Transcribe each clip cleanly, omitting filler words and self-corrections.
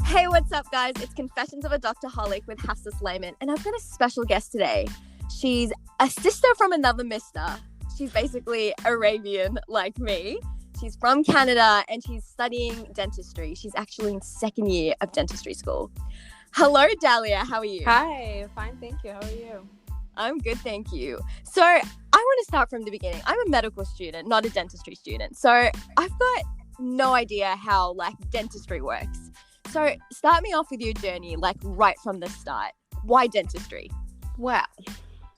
Hey, what's up, guys? It's Confessions of a Doctorholic with Hafsa Slayman, and I've got a special guest today. She's a sister from another mister. She's basically Arabian like me. She's from Canada, and she's studying dentistry. She's actually in second year of dentistry school. Hello, Dahlia. How are you? Hi, fine, thank you. How are you? I'm good, thank you. So I want to start from the beginning. I'm a medical student, not a dentistry student. So I've got no idea how dentistry works. So start me off with your journey, right from the start. Why dentistry? Well,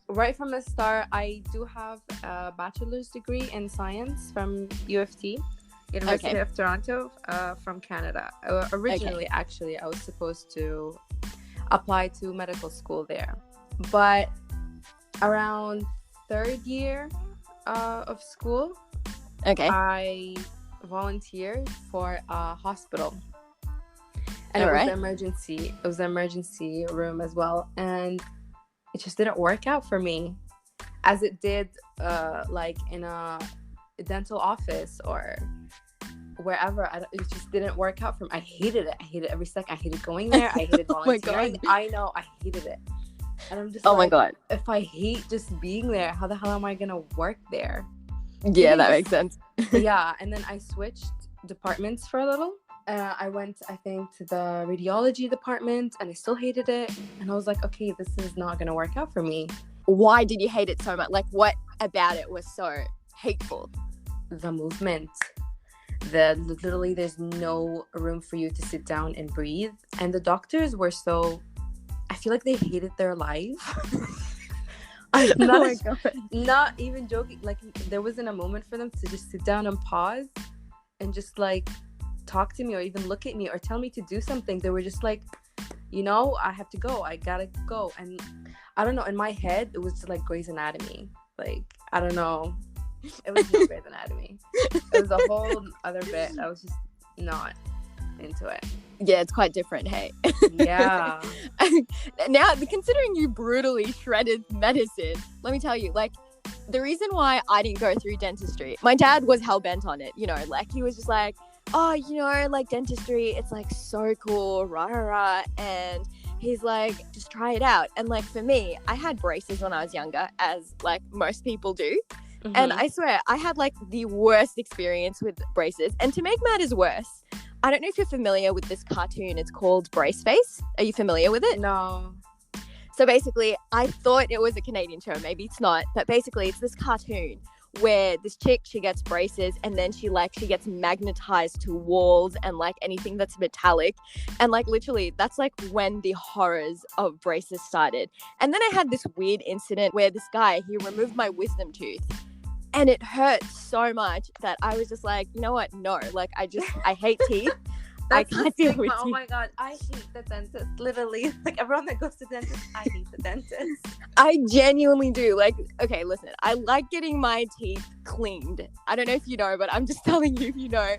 right from the start, I do have a bachelor's degree in science from UFT, University of Toronto, from Canada. Originally, actually, I was supposed to apply to medical school there. But around third year of school, I volunteered for a hospital. And it was an emergency room as well. And it just didn't work out for me as it did in a dental office or wherever. It just didn't work out for me. I hated it. I hated every second. I hated going there. I hated volunteering. I know. I hated it. And I'm just my God. If I hate just being there, how the hell am I going to work there? Yeah, that makes sense. Yeah. And then I switched departments for a little. I went, I think, to the radiology department, and I still hated it. And I was like, okay, this is not going to work out for me. Why did you hate it so much? What about it was so hateful? The movement. Literally, there's no room for you to sit down and breathe. And the doctors were I feel like they hated their life. I'm not even joking. There wasn't a moment for them to just sit down and pause and just talk to me or even look at me or tell me to do something. They were just I have to go. I gotta go. And I don't know, in my head, it was just like Grey's Anatomy. I don't know. It was just Grey's Anatomy. It was a whole other bit. I was just not into it. Yeah, it's quite different, hey? Yeah. Now, considering you brutally shredded medicine, let me tell you, the reason why I didn't go through dentistry, my dad was hell-bent on it, he was just dentistry, it's so cool, rah, rah, rah, and he's just try it out. And for me, I had braces when I was younger, as most people do. Mm-hmm. And I swear, I had the worst experience with braces. And to make matters worse, I don't know if you're familiar with this cartoon. It's called Brace Face. Are you familiar with it? No. So basically, I thought it was a Canadian show. Maybe it's not. But basically, it's this cartoon where this chick, she gets braces, and then she gets magnetized to walls and anything that's metallic. And literally, that's when the horrors of braces started. And then I had this weird incident where this guy, he removed my wisdom tooth. And it hurt so much that I was just you know what? No, I hate teeth. I can't deal with teeth. Oh my God, I hate the dentist. Literally, everyone that goes to dentist, I hate the dentist. I genuinely do. Okay, listen, I like getting my teeth cleaned. I don't know if you know, but I'm just telling you if you know.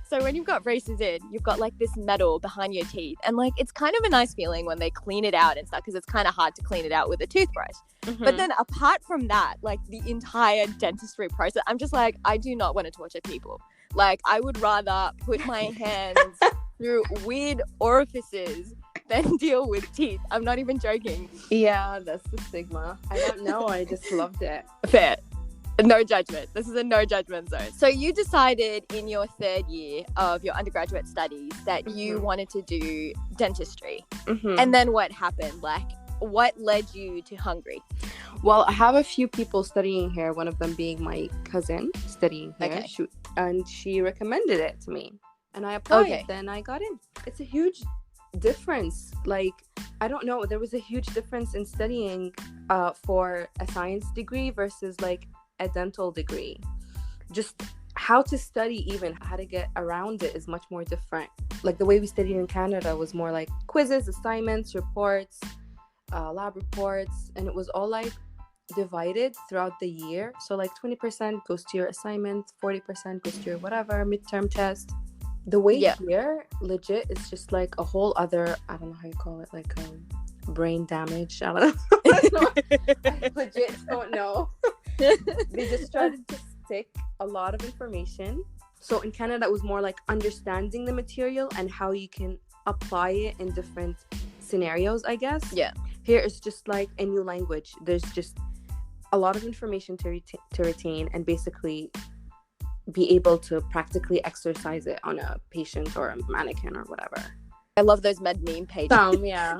So when you've got braces in, you've got this metal behind your teeth. And it's kind of a nice feeling when they clean it out and stuff, because it's kind of hard to clean it out with a toothbrush. Mm-hmm. But then apart from that, the entire dentistry process, I'm just I do not want to torture people. I would rather put my hands through weird orifices than deal with teeth. I'm not even joking. Yeah, that's the stigma. I don't know. I just loved it. Fair. No judgment. This is a no judgment zone. So you decided in your third year of your undergraduate studies that you wanted to do dentistry. Mm-hmm. And then what happened? What led you to Hungary? Well, I have a few people studying here, one of them being my cousin studying here. Okay. And she recommended it to me. And I applied, then I got in. It's a huge difference. I don't know, there was a huge difference in studying for a science degree versus a dental degree. Just how to study, even how to get around it, is much more different. The way we studied in Canada was more quizzes, assignments, reports, lab reports, and it was all divided throughout the year. So 20% goes to your assignment, 40% goes to your whatever midterm test. The way here, legit, is just a whole other, I don't know how you call it, brain damage. I don't know. I legit don't know. They just started to stick a lot of information. So in Canada, it was more understanding the material and how you can apply it in different scenarios, I guess. Yeah. Here it's just like a new language. There's just a lot of information to retain and basically be able to practically exercise it on a patient or a mannequin or whatever. I love those med meme pages. Yeah.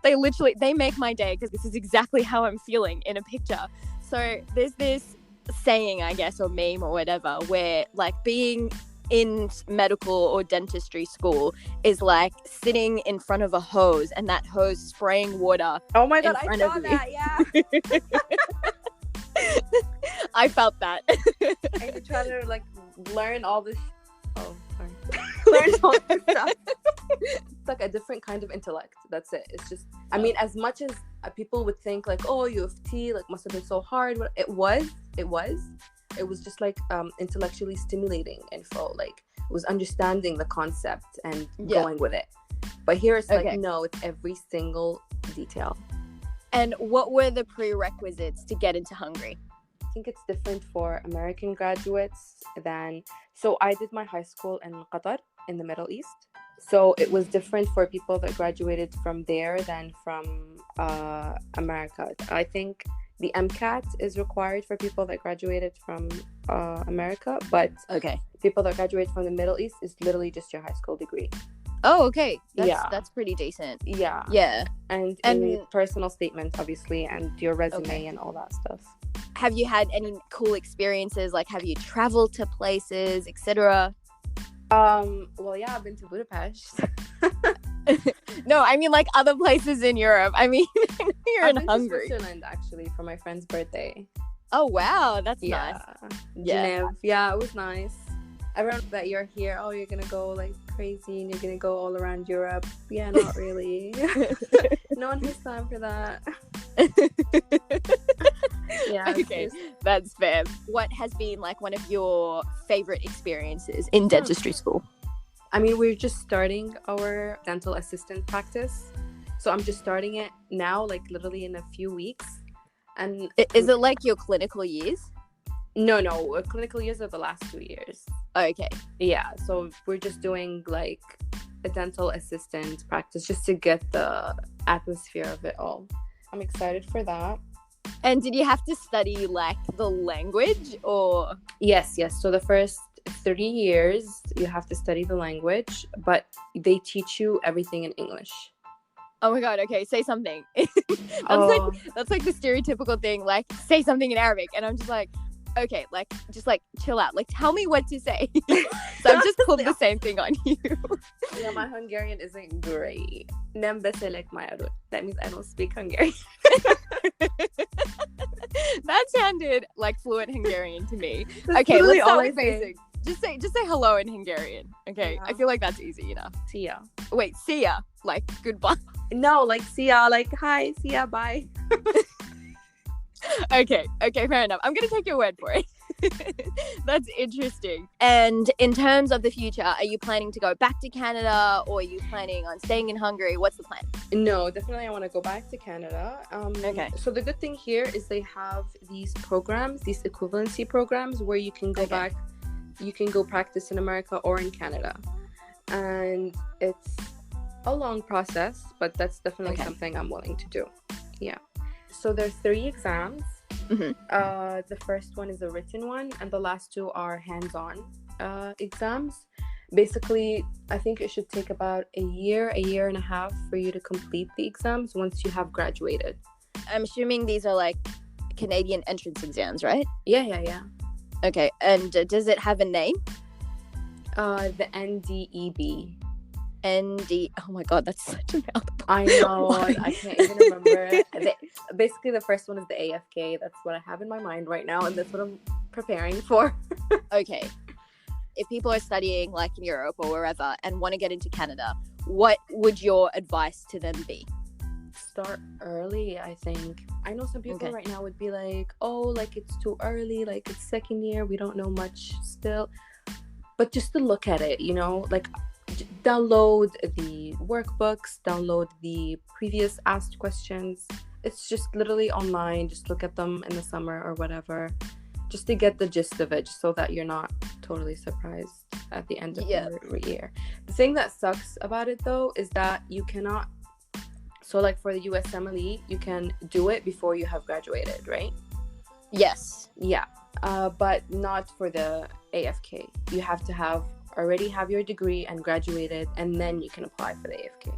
They literally, they make my day because this is exactly how I'm feeling in a picture. So there's this saying, I guess, or meme or whatever, where like being in medical or dentistry school is like sitting in front of a hose and that hose spraying water. Oh my God, I saw that, yeah. I felt that. And you're trying to like learn all this. Oh, sorry. Learn all this stuff. It's like a different kind of intellect. That's it. It's just, I mean, as much as people would think like, oh, U of T like must have been so hard. It was just like intellectually stimulating info. Like it was understanding the concept and going with it. But here it's like, no, it's every single detail. And what were the prerequisites to get into Hungary? I think it's different for American graduates than... So I did my high school in Qatar, in the Middle East. So it was different for people that graduated from there than from America. I think the MCAT is required for people that graduated from America, but people that graduate from the Middle East is literally just your high school degree. Oh, okay. That's pretty decent. Yeah. And your personal statement, obviously, and your resume and all that stuff. Have you had any cool experiences? Like, have you traveled to places, etc.? Well, yeah, I've been to Budapest. No, I mean like other places in Europe. I mean, you're in Hungary. Switzerland, actually, for my friend's birthday. Oh, wow. That's nice. Geneva. Yeah, it was nice. Everyone that you're here, oh, you're gonna go like crazy and you're gonna go all around Europe. Yeah, not really. No one has time for that. Yeah. Okay, that's fair. What has been like one of your favorite experiences in dentistry school? I mean, we're just starting our dental assistant practice. So I'm just starting it now, like literally in a few weeks. And is it like your clinical years? No, clinical years are the last 2 years. Okay. Yeah, so we're just doing like a dental assistant practice just to get the atmosphere of it all. I'm excited for that. And did you have to study like the language or? Yes. So the first 3 years you have to study the language, but they teach you everything in English. Oh my God, okay, say something. That's like the stereotypical thing, like say something in Arabic, and I'm just like, okay, like just like chill out, like tell me what to say. So I've just pulled the same thing on you. Yeah, my Hungarian isn't great. Nem beszélek magyarul. That means I don't speak Hungarian. That sounded like fluent Hungarian to me. Okay, let's start with basic. Just say hello in Hungarian. Okay, I feel like that's easy enough. See ya. Wait, see ya, like goodbye. No, like see ya, like hi, see ya, bye. Okay, fair enough. I'm gonna take your word for it. That's interesting. And in terms of the future, are you planning to go back to Canada, or are you planning on staying in Hungary? What's the plan? No, definitely I want to go back to Canada. Okay. So the good thing here is they have these programs, these equivalency programs, where you can go back, you can go practice in America or in Canada. And it's a long process, but that's definitely something I'm willing to do. Yeah. So there's 3 exams. Mm-hmm. The first one is a written one, and the last 2 are hands-on exams. Basically, I think it should take about a year and a half for you to complete the exams once you have graduated. I'm assuming these are like Canadian entrance exams, right? Yeah. Okay, and does it have a name? The NDEB. Oh my God, that's such a mouthful. I know. I can't even remember. Basically, the first one is the AFK. That's what I have in my mind right now, and that's what I'm preparing for. Okay. If people are studying like in Europe or wherever and want to get into Canada, what would your advice to them be? Start early, I think. I know some people right now would be like, oh, like it's too early, like it's second year, we don't know much still. But just to look at it, you know, like download the workbooks, download the previous asked questions. It's just literally online. Just look at them in the summer or whatever, just to get the gist of it, just so that you're not totally surprised at the end of the year. The thing that sucks about it though is that you cannot, so like for the USMLE, you can do it before you have graduated, right? Yes. Yeah. But not for the AFK. You have to already have your degree and graduated, and then you can apply for the AFK.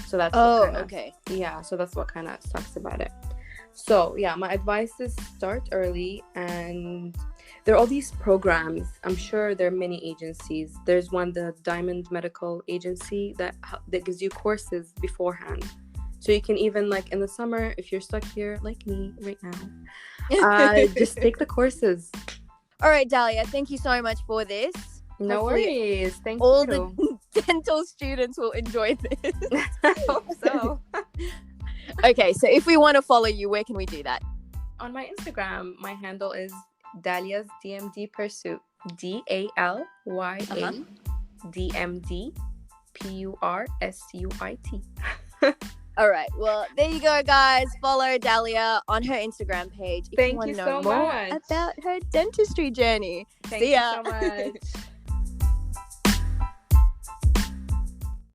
So that's okay. Yeah, so that's what kind of sucks about it. So yeah, my advice is start early, and there are all these programs. I'm sure there are many agencies. There's one, the Diamond Medical Agency, that gives you courses beforehand. So you can even, like, in the summer, if you're stuck here like me right now, just take the courses. All right, Dalia, thank you so much for this. No worries. Thank you. All the dental students will enjoy this. I hope so. Okay, so if we want to follow you, where can we do that? On my Instagram, my handle is Dalia's DMD Pursuit. DALYADMD PURSUIT. All right. Well, there you go, guys. Follow Dalia on her Instagram page if you want to know more about her dentistry journey. Thank you so much.